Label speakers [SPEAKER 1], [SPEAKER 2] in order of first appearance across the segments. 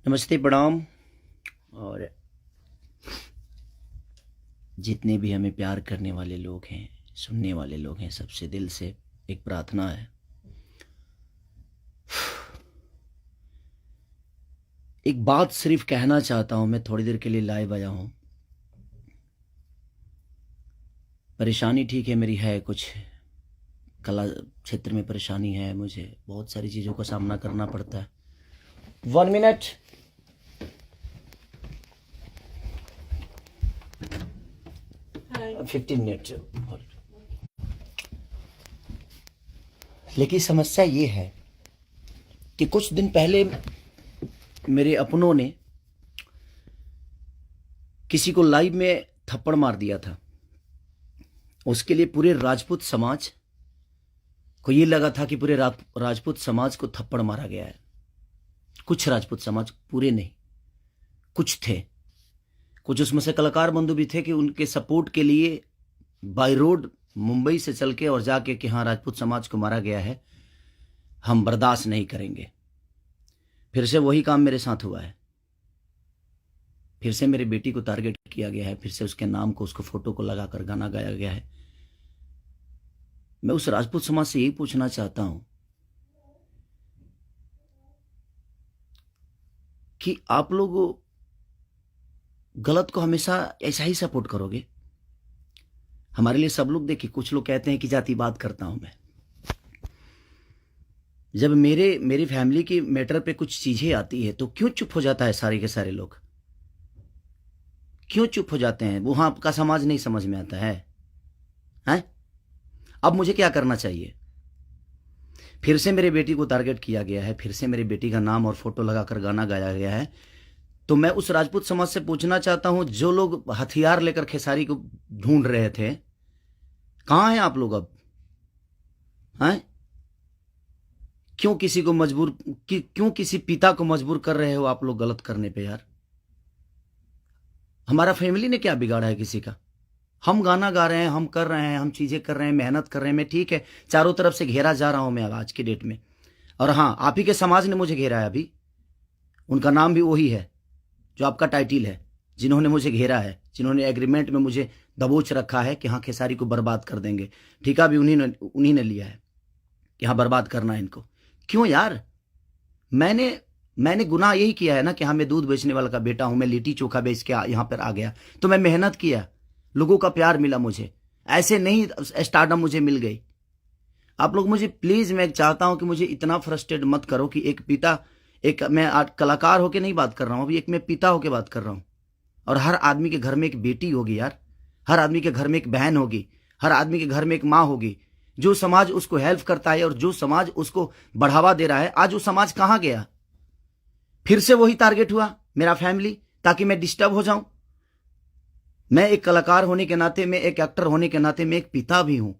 [SPEAKER 1] नमस्ते, प्रणाम। और जितने भी हमें प्यार करने वाले लोग हैं, सुनने वाले लोग हैं, सबसे दिल से एक प्रार्थना है। एक बात सिर्फ कहना चाहता हूं, मैं थोड़ी देर के लिए लाइव आया हूं। परेशानी ठीक है, मेरी है कुछ कला क्षेत्र में परेशानी है, मुझे बहुत सारी चीज़ों का सामना करना पड़ता है। 1 मिनट।
[SPEAKER 2] Hi.
[SPEAKER 1] 15 मिनट। लेकिन समस्या ये है कि कुछ दिन पहले मेरे अपनों ने किसी को लाइव में थप्पड़ मार दिया था। उसके लिए पूरे राजपूत समाज को ये लगा था कि पूरे राजपूत समाज को थप्पड़ मारा गया है। कुछ राजपूत समाज, पूरे नहीं, कुछ थे। कुछ उसमें से कलाकार बंधु भी थे कि उनके सपोर्ट के लिए बाय रोड मुंबई से चल के और जाके कि हाँ, राजपूत समाज को मारा गया है, हम बर्दाश्त नहीं करेंगे। फिर से वही काम मेरे साथ हुआ है। फिर से मेरी बेटी को टारगेट किया गया है, फिर से उसके नाम को, उसको फोटो को लगाकर गाना गाया गया है। मैं उस राजपूत समाज से यही पूछना चाहता हूं कि आप लोग गलत को हमेशा ऐसा ही सपोर्ट करोगे? हमारे लिए सब लोग, देखिए, कुछ लोग कहते हैं कि जातिवाद करता हूं मैं। जब मेरी फैमिली की मैटर पे कुछ चीजें आती है तो क्यों चुप हो जाता है सारे के सारे लोग? क्यों चुप हो जाते हैं? वहां आपका समाज नहीं समझ में आता है? हैं? अब मुझे क्या करना चाहिए? फिर से मेरी बेटी को टारगेट किया गया है, फिर से मेरी बेटी का नाम और फोटो लगाकर गाना गाया गया है। तो मैं उस राजपूत समाज से पूछना चाहता हूं, जो लोग हथियार लेकर खेसारी को ढूंढ रहे थे, कहां हैं आप लोग अब? हैं? क्यों किसी को मजबूर क्यों किसी पिता को मजबूर कर रहे हो आप लोग गलत करने पे? यार, हमारा फैमिली ने क्या बिगाड़ा है किसी का? हम गाना गा रहे हैं, हम कर रहे हैं, हम चीजें कर रहे हैं, मेहनत कर रहे हैं। मैं ठीक है, चारों तरफ से घेरा जा रहा हूं मैं आज की डेट में। और हाँ, आप ही के समाज ने मुझे घेरा है अभी। उनका नाम भी वही है जो आपका टाइटिल है, जिन्होंने मुझे घेरा है, जिन्होंने एग्रीमेंट में मुझे दबोच रखा है कि हाँ, खेसारी को बर्बाद कर देंगे। ठेका भी उन्हीं ने लिया है कि हाँ, बर्बाद करना है इनको। क्यों यार? मैंने गुनाह यही किया है ना कि हाँ, मैं दूध बेचने वाला का बेटा हूं, मैं लिट्टी चोखा बेच के यहाँ पर आ गया, तो मैं मेहनत किया, लोगों का प्यार मिला मुझे। ऐसे नहीं स्टारडम मुझे मिल गई। आप लोग मुझे प्लीज, मैं चाहता हूं कि मुझे इतना फ्रस्ट्रेट मत करो कि एक पिता, एक मैं आज कलाकार होके नहीं बात कर रहा हूं, अभी एक मैं पिता होके बात कर रहा हूं। और हर आदमी के घर में एक बेटी होगी यार, हर आदमी के घर में एक बहन होगी, हर आदमी के घर में एक माँ होगी। जो समाज उसको हेल्प करता है और जो समाज उसको बढ़ावा दे रहा है, आज वो समाज कहां गया? फिर से वही टारगेट हुआ, मेरा फैमिली, ताकि मैं डिस्टर्ब हो जाऊं। मैं एक कलाकार होने के नाते, मैं एक एक्टर होने के नाते, मैं एक पिता भी हूं।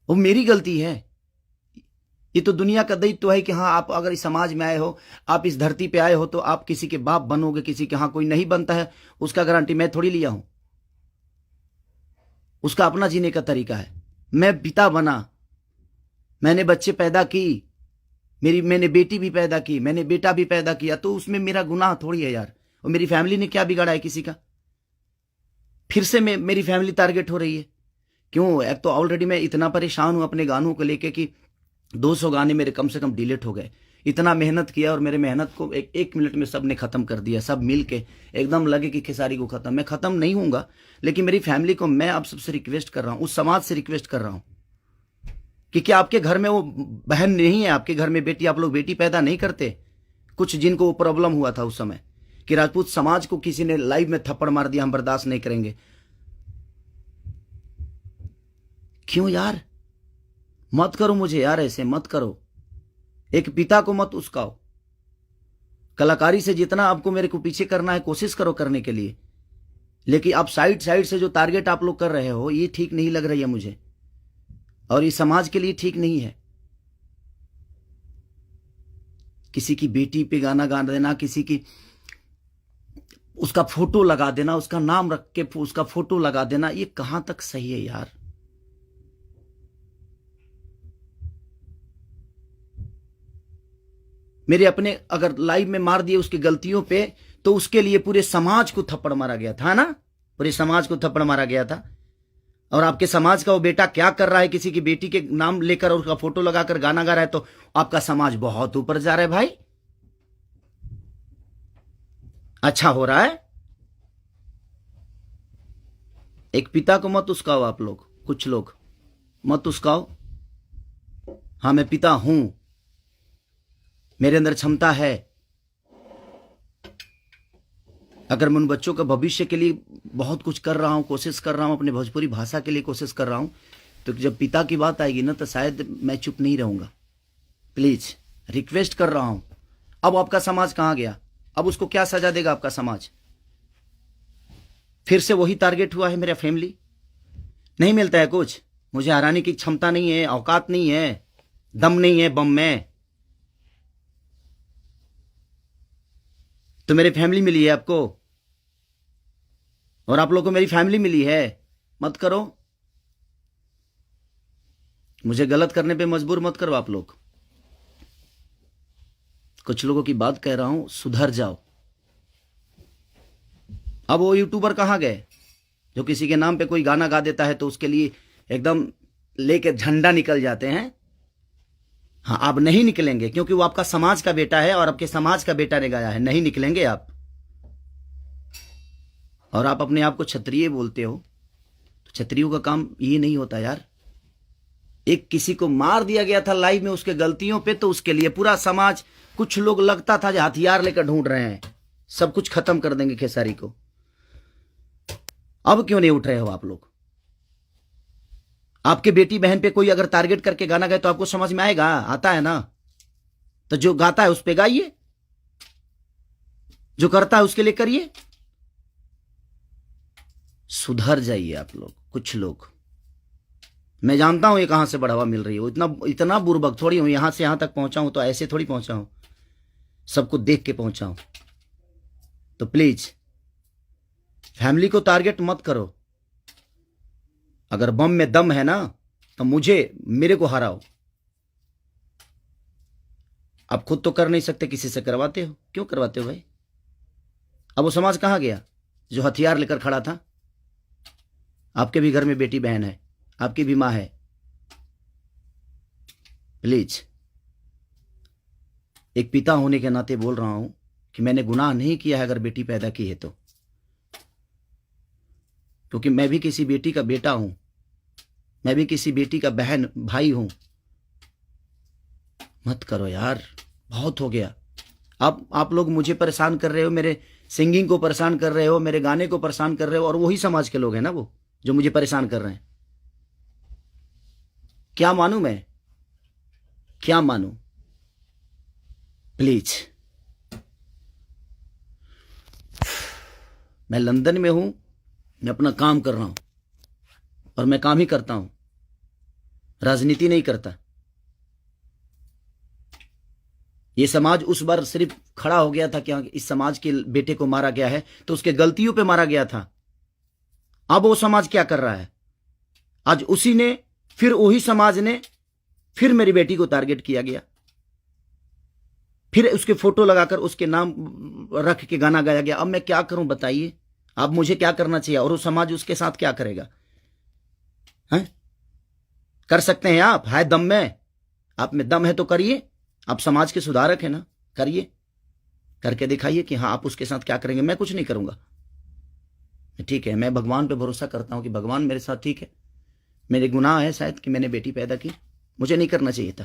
[SPEAKER 1] वो मेरी गलती है। ये तो दुनिया का दायित्व है कि हाँ, आप अगर इस समाज में आए हो, आप इस धरती पे आए हो, तो आप किसी के बाप बनोगे, किसी के। हाँ, कोई नहीं बनता है उसका गारंटी मैं थोड़ी लिया हूं। उसका अपना जीने का तरीका है। मैं पिता बना, मैंने बच्चे पैदा की, मैंने बेटी भी पैदा की, मैंने बेटा भी पैदा किया, तो उसमें मेरा गुनाह थोड़ी है यार। और मेरी फैमिली ने क्या बिगाड़ा है किसी का? फिर से मेरी फैमिली टारगेट हो रही है। क्यों? एक तो ऑलरेडी मैं इतना परेशान हूं अपने गानों को लेके कि 200 गाने मेरे कम से कम डिलीट हो गए। इतना मेहनत किया और मेरे मेहनत को एक मिनट में सब ने खत्म कर दिया। सब मिल के एकदम लगे कि खेसारी को खत्म। मैं खत्म नहीं हूंगा, लेकिन मेरी फैमिली को मैं आप सबसे रिक्वेस्ट कर रहा हूं, उस समाज से रिक्वेस्ट कर रहा हूं कि क्या आपके घर में वो बहन नहीं है? आपके घर में बेटी, आप लोग बेटी पैदा नहीं करते? कुछ जिनको वो प्रॉब्लम हुआ था उस समय कि राजपूत समाज को किसी ने लाइव में थप्पड़ मार दिया, हम बर्दाश्त नहीं करेंगे। क्यों यार? मत करो मुझे यार, ऐसे मत करो। एक पिता को मत उस्काओ। कलाकारी से जितना आपको मेरे को पीछे करना है, कोशिश करो करने के लिए, लेकिन आप साइड साइड से जो टारगेट आप लोग कर रहे हो, ये ठीक नहीं लग रही है मुझे, और ये समाज के लिए ठीक नहीं है। किसी की बेटी पे गाना गा देना, किसी की उसका फोटो लगा देना, उसका नाम रख के उसका फोटो लगा देना, ये कहां तक सही है यार? मेरे अपने अगर लाइव में मार दिए उसकी गलतियों पे, तो उसके लिए पूरे समाज को थप्पड़ मारा गया था ना, पूरे समाज को थप्पड़ मारा गया था। और आपके समाज का वो बेटा क्या कर रहा है, किसी की बेटी के नाम लेकर और उसका फोटो लगाकर गाना गा रहा है, तो आपका समाज बहुत ऊपर जा रहा है भाई। अच्छा हो रहा है। एक पिता को मत उस्काओ आप लोग, कुछ लोग मत उस्काओ। हाँ, मैं पिता हूं, मेरे अंदर क्षमता है। अगर मैं उन बच्चों का भविष्य के लिए बहुत कुछ कर रहा हूं, कोशिश कर रहा हूं, अपने भोजपुरी भाषा के लिए कोशिश कर रहा हूं, तो जब पिता की बात आएगी ना, तो शायद मैं चुप नहीं रहूंगा। प्लीज रिक्वेस्ट कर रहा हूं। अब आपका समाज कहां गया? अब उसको क्या सजा देगा आपका समाज? फिर से वही टारगेट हुआ है मेरा फैमिली। नहीं मिलता है कुछ, मुझे हराने की क्षमता नहीं है, औकात नहीं है, दम नहीं है बम में। तो मेरी फैमिली मिली है आपको, और आप लोगों को मेरी फैमिली मिली है। मत करो, मुझे गलत करने पे मजबूर मत करो आप लोग। कुछ लोगों की बात कह रहा हूं, सुधर जाओ। अब वो यूट्यूबर कहां गए जो किसी के नाम पे कोई गाना गा देता है तो उसके लिए एकदम लेके झंडा निकल जाते हैं? हाँ, आप नहीं निकलेंगे, क्योंकि वो आपका समाज का बेटा है और आपके समाज का बेटा ने गाया है। नहीं निकलेंगे आप। और आप अपने आप को क्षत्रिय बोलते हो, तो क्षत्रियों का काम ये नहीं होता यार। एक किसी को मार दिया गया था लाइव में उसके गलतियों पे, तो उसके लिए पूरा समाज, कुछ लोग लगता था जो हथियार लेकर ढूंढ रहे हैं, सब कुछ खत्म कर देंगे खेसारी को। अब क्यों नहीं उठ रहे हो आप लोग? आपके बेटी बहन पे कोई अगर टारगेट करके गाना गाए तो आपको समझ में आएगा? आता है ना? तो जो गाता है उस पे गाइए, जो करता है उसके लिए करिए। सुधर जाइए आप लोग, कुछ लोग। मैं जानता हूं ये कहां से बढ़ावा मिल रही है, इतना इतना बुर्बक थोड़ी हूं। यहां से यहां तक पहुंचा हूं तो ऐसे थोड़ी पहुंचा हूं, सबको देख के पहुंचा हूं। तो प्लीज फैमिली को टारगेट मत करो। अगर बम में दम है ना, तो मेरे को हराओ। आप खुद तो कर नहीं सकते, किसी से करवाते हो। क्यों करवाते हो भाई? अब वो समाज कहां गया जो हथियार लेकर खड़ा था? आपके भी घर में बेटी बहन है, आपकी भी मां है। प्लीज, एक पिता होने के नाते बोल रहा हूं कि मैंने गुनाह नहीं किया है अगर बेटी पैदा की है तो, क्योंकि मैं भी किसी बेटी का बेटा हूं, मैं भी किसी बेटी का बहन भाई हूं। मत करो यार, बहुत हो गया। आप लोग मुझे परेशान कर रहे हो, मेरे सिंगिंग को परेशान कर रहे हो, मेरे गाने को परेशान कर रहे हो, और वही समाज के लोग हैं ना वो जो मुझे परेशान कर रहे हैं। क्या मानूं मैं? क्या मानूं? प्लीज, मैं लंदन में हूं, मैं अपना काम कर रहा हूं, और मैं काम ही करता हूं, राजनीति नहीं करता। ये समाज उस बार सिर्फ खड़ा हो गया था कि इस समाज के बेटे को मारा गया है, तो उसके गलतियों पे मारा गया था। अब वो समाज क्या कर रहा है? आज उसी ने, फिर वही समाज ने, फिर मेरी बेटी को टारगेट किया गया, फिर उसके फोटो लगाकर उसके नाम रख के गाना गाया गया। अब मैं क्या करूं बताइए? अब मुझे क्या करना चाहिए, और वो समाज उसके साथ क्या करेगा? हैं? कर सकते हैं आप? है दम में? आप में दम है तो करिए। आप समाज के सुधारक हैं ना, करिए, करके दिखाइए कि हाँ आप उसके साथ क्या करेंगे। मैं कुछ नहीं करूंगा, ठीक है। मैं भगवान पे भरोसा करता हूं कि भगवान मेरे साथ ठीक है। मेरे गुनाह है शायद कि मैंने बेटी पैदा की, मुझे नहीं करना चाहिए था,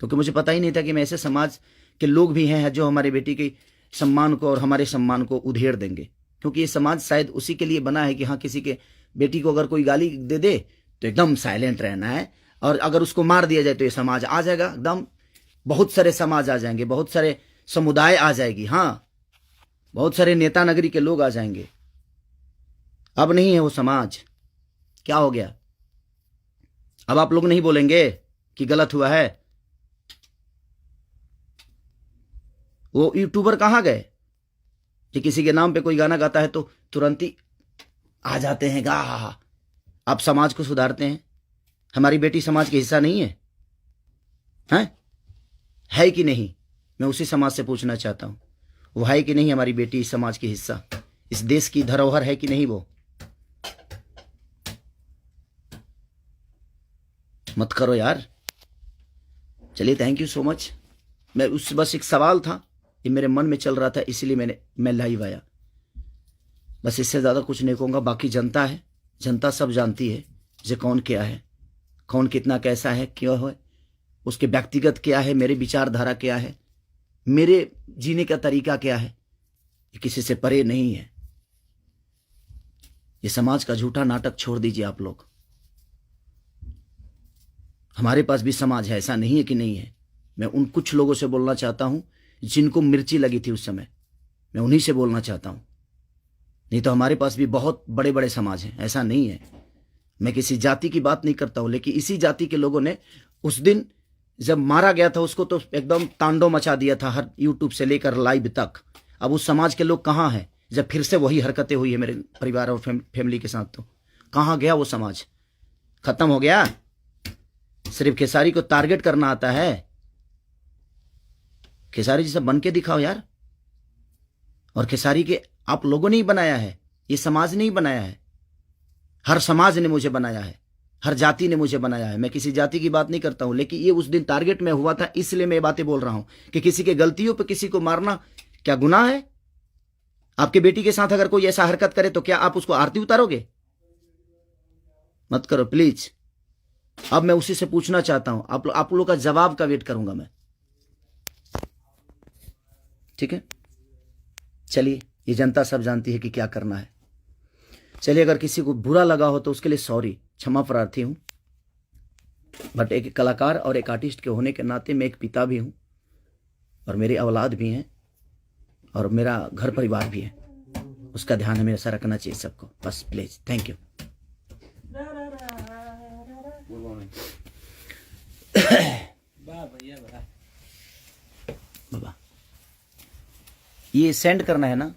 [SPEAKER 1] क्योंकि मुझे पता ही नहीं था कि मैं ऐसे समाज के लोग भी हैं जो हमारे बेटी के सम्मान को और हमारे सम्मान को उधेड़ देंगे। क्योंकि ये समाज शायद उसी के लिए बना है कि हाँ, किसी के बेटी को अगर कोई गाली दे दे तो एकदम साइलेंट रहना है, और अगर उसको मार दिया जाए तो ये समाज आ जाएगा एकदम। बहुत सारे समाज आ जाएंगे, बहुत सारे समुदाय आ जाएगी, हाँ, बहुत सारे नेता नगरी के लोग आ जाएंगे। अब नहीं है वो समाज। क्या हो गया? अब आप लोग नहीं बोलेंगे कि गलत हुआ है? वो यूट्यूबर कहां गए कि किसी के नाम पे कोई गाना गाता है तो तुरंत ही आ जाते हैं गा? आप समाज को सुधारते हैं। हमारी बेटी समाज का हिस्सा नहीं है? हैं? है कि नहीं? मैं उसी समाज से पूछना चाहता हूँ, वो है कि नहीं हमारी बेटी इस समाज की हिस्सा, इस देश की धरोहर है कि नहीं वो? मत करो यार। चलिए, थैंक यू सो मच। मैं उस बस एक सवाल था, ये मेरे मन में चल रहा था, इसीलिए मैं लाइव आया। बस इससे ज़्यादा कुछ नहीं कहूँगा। बाकी जनता है, जनता सब जानती है जे कौन क्या है, कौन कितना कैसा है, क्यों है, उसके व्यक्तिगत क्या है, मेरे विचारधारा क्या है, मेरे जीने का तरीका क्या है, ये किसी से परे नहीं है। ये समाज का झूठा नाटक छोड़ दीजिए आप लोग। हमारे पास भी समाज है, ऐसा नहीं है कि नहीं है। मैं उन कुछ लोगों से बोलना चाहता हूं जिनको मिर्ची लगी थी उस समय, मैं उन्हीं से बोलना चाहता हूं। नहीं तो हमारे पास भी बहुत बड़े बड़े समाज हैं, ऐसा नहीं है। मैं किसी जाति की बात नहीं करता हूं, लेकिन इसी जाति के लोगों ने उस दिन जब मारा गया था उसको तो एकदम तांडव मचा दिया था, हर यूट्यूब से लेकर लाइव तक। अब उस समाज के लोग कहाँ हैं जब फिर से वही हरकतें हुई है मेरे परिवार और फैमिली के साथ? तो कहाँ गया वो समाज? खत्म हो गया? सिर्फ खेसारी को टारगेट करना आता है? खेसारी जैसा बन के दिखाओ यार। और खेसारी के आप लोगों ने ही बनाया है, ये समाज ने ही बनाया है। हर समाज ने मुझे बनाया है, हर जाति ने मुझे बनाया है। मैं किसी जाति की बात नहीं करता हूं, लेकिन ये उस दिन टारगेट में हुआ था, इसलिए मैं ये बातें बोल रहा हूं कि किसी के गलतियों पर किसी को मारना क्या गुनाह है? आपके बेटी के साथ अगर कोई ऐसा हरकत करे तो क्या आप उसको आरती उतारोगे? मत करो प्लीज। अब मैं उसी से पूछना चाहता हूं, आप लोगों का जवाब का वेट करूंगा मैं। ठीक है, चलिए, ये जनता सब जानती है कि क्या करना है। चलिए, अगर किसी को बुरा लगा हो तो उसके लिए सॉरी, क्षमा प्रार्थी हूं। बट एक कलाकार और एक आर्टिस्ट के होने के नाते मैं एक पिता भी हूं, और मेरी औलाद भी हैं, और मेरा घर परिवार भी है। उसका ध्यान हमेशा रखना चाहिए सबको। बस प्लीज, थैंक यू। बाबा, ये सेंड करना है ना?